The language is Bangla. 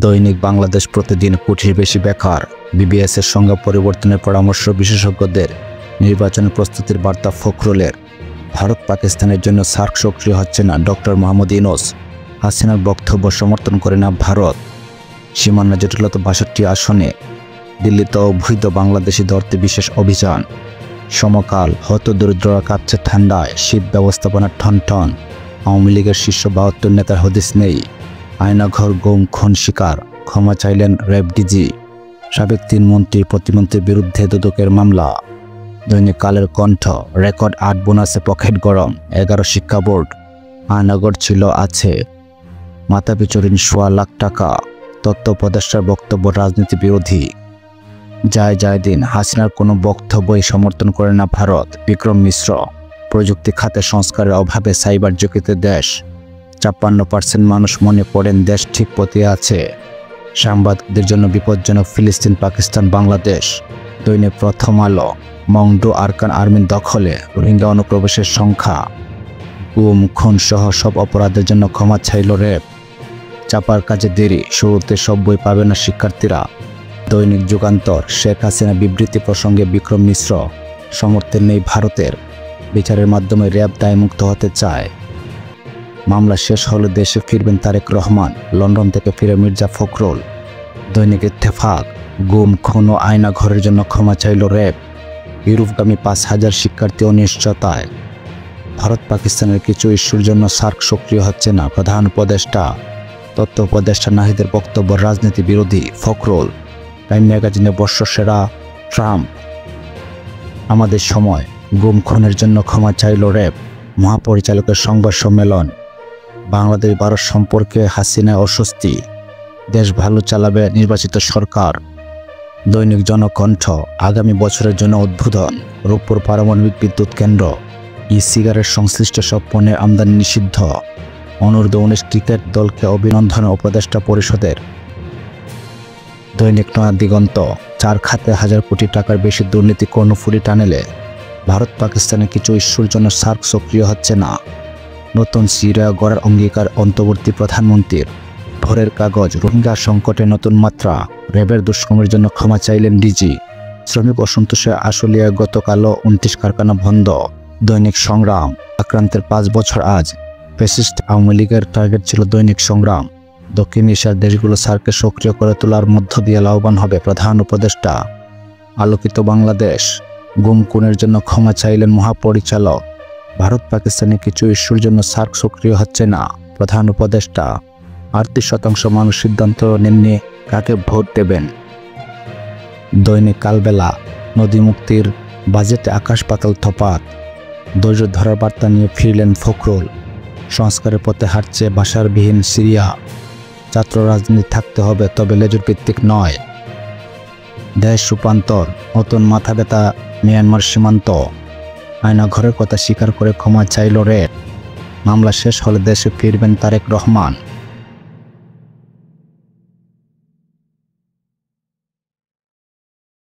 দৈনিক বাংলাদেশ প্রতিদিন কোটির বেশি বেকার, বিবিএসের সংজ্ঞা পরিবর্তনের পরামর্শ বিশেষজ্ঞদের, নির্বাচনের প্রস্তুতির বার্তা ফখরুলের, ভারত পাকিস্তানের জন্য সার্ক সক্রিয় হচ্ছে না ডক্টর মোহাম্মদ ইউনূস, হাসিনার বক্তব্য সমর্থন করে না ভারত, সীমানা জটিলতা ৬২ আসনে, দিল্লিতে অবৈধ বাংলাদেশি ধরতে বিশেষ অভিযান, সমকাল হতদরিদ্ররা কাঁপছে ঠান্ডায়, শীত ব্যবস্থাপনা ঠনঠন, আওয়ামী লীগের শীর্ষ ৭২ নেতার হদিস নেই, আয়নাঘর গুম খুন শিকার, ক্ষমা চাইলেন র্যাব ডিজি, সাবেক ৩ মন্ত্রী প্রতিমন্ত্রীর বিরুদ্ধে দুদকের মামলা। দৈনিক কালের কণ্ঠ, রেকর্ড ৮ বোনাসে পকেট গরম, ১১ শিক্ষা বোর্ড, আয়নাঘর ছিল আছে, মাথাপিছু ঋণ ১.৫ লাখ টাকা, তথ্য উপদেষ্টার বক্তব্য রাজনীতি বিরোধী, যায় দিন, হাসিনার কোনো বক্তব্যই সমর্থন করে না ভারত, বিক্রম মিশ্র, প্রযুক্তি খাতে সংস্কারের অভাবে সাইবার ঝুঁকিতে দেশ, ৫৬% মানুষ মনে করেন দেশ ঠিক পথে আছে, সাংবাদিকদের জন্য বিপজ্জনক ফিলিস্তিন পাকিস্তান বাংলাদেশ। দৈনিক প্রথম আলো, মংডু আরকান আর্মির দখলে, রোহিঙ্গা অনুপ্রবেশের সংখ্যা, গুম খুন সহ সব অপরাধের জন্য ক্ষমা চাইল র্যাব, চাপার কাজে দেরি, শুরুতে সব বই পাবে না শিক্ষার্থীরা। দৈনিক যুগান্তর, শেখ হাসিনা বিবৃতি প্রসঙ্গে বিক্রম মিশ্র, সমর্থন নেই ভারতের, বিচারের মাধ্যমে র্যাব দায়মুক্ত হতে চায়, মামলা শেষ হলে দেশে ফিরবেন তারেক রহমান, লন্ডন থেকে ফিরে মির্জা ফখরুল। দৈনিক ইত্তেফাক, গুম খুন ও আয়না ঘরের জন্য ক্ষমা চাইল র্যাব, ইউরোপগামী ৫,০০০ শিক্ষার্থী অনিশ্চয়তায়, ভারত পাকিস্তানের কিছু ইস্যুর জন্য সার্ক সক্রিয় হচ্ছে না প্রধান উপদেষ্টা, তথ্য উপদেষ্টা নাহিদের বক্তব্য রাজনীতি বিরোধী, ফখরুল। টাইম ম্যাগাজিনে বর্ষসেরা ট্রাম্প, আমাদের সময়, গুম খুনের জন্য ক্ষমা চাইল র্যাব, মহাপরিচালকের সংবাদ সম্মেলন, বাংলাদেশ ভারত সম্পর্কে হাসিনা অস্বস্তি, দেশ ভালো চালাবে নির্বাচিত সরকার। দৈনিক জনকণ্ঠ, আগামী বছরের জন্য উদ্বোধন, রূপপুর পারমাণবিক বিদ্যুৎ কেন্দ্র, সিগারেট সংশ্লিষ্ট সব পণ্যের আমদানি নিষিদ্ধ, অনূর্ধ্ব-১৯ ক্রিকেট দলকে অভিনন্দন উপদেষ্টা পরিষদের। দৈনিক নয়া দিগন্ত, ৪ খাতে ১,০০০ কোটি টাকার বেশি দুর্নীতি কর্ণফুলী টানেলে, ভারত পাকিস্তানের কিছু ইস্যুর জন্য সার্ক সক্রিয় হচ্ছে না, নতুন সিরিয়া গড়ার অঙ্গীকার অন্তর্বর্তী প্রধানমন্ত্রীর, ভোরের কাগজ, রোহিঙ্গা সংকটে নতুন মাত্রা, র্যাবের দুষ্কর্মের জন্য ক্ষমা চাইলেন ডিজি, শ্রমিক অসন্তোষে আশুলিয়ায় গতকালও ২৯ কারখানা বন্ধ। দৈনিক সংগ্রাম, আক্রান্তের ৫ বছর আজ, ফ্যাসিস্ট আওয়ামী লীগের টার্গেট ছিল দৈনিক সংগ্রাম, দক্ষিণ এশিয়ার দেশগুলো সার্ককে সক্রিয় করে তোলার মধ্য দিয়ে লাভবান হবে প্রধান উপদেষ্টা। আলোকিত বাংলাদেশ, গুম খুনের জন্য ক্ষমা চাইলেন মহাপরিচালক, ভারত পাকিস্তানের কিছু ইস্যুর জন্য সার্ক সক্রিয় হচ্ছে না প্রধান উপদেষ্টা, ৩৮% মানুষ সিদ্ধান্ত নেননি কাকে ভোট দেবেন। দৈনিক কালবেলা, নদী মুক্তির বাজেটে আকাশ পাতাল তফাত, ধৈর্য ধরার বার্তা নিয়ে ফিরলেন ফখরুল, সংস্কারের পথে হাঁটছে বাসারবিহীন সিরিয়া, ছাত্র রাজনীতি থাকতে হবে তবে লেজুর ভিত্তিক নয়, দেশ রূপান্তর, নতুন মাথা ব্যথা মিয়ানমার সীমান্ত, আয়না ঘরের কথা স্বীকার করে ক্ষমা চাইল র্যাব, মামলা শেষ হলে দেশে ফিরবেন তারেক রহমান।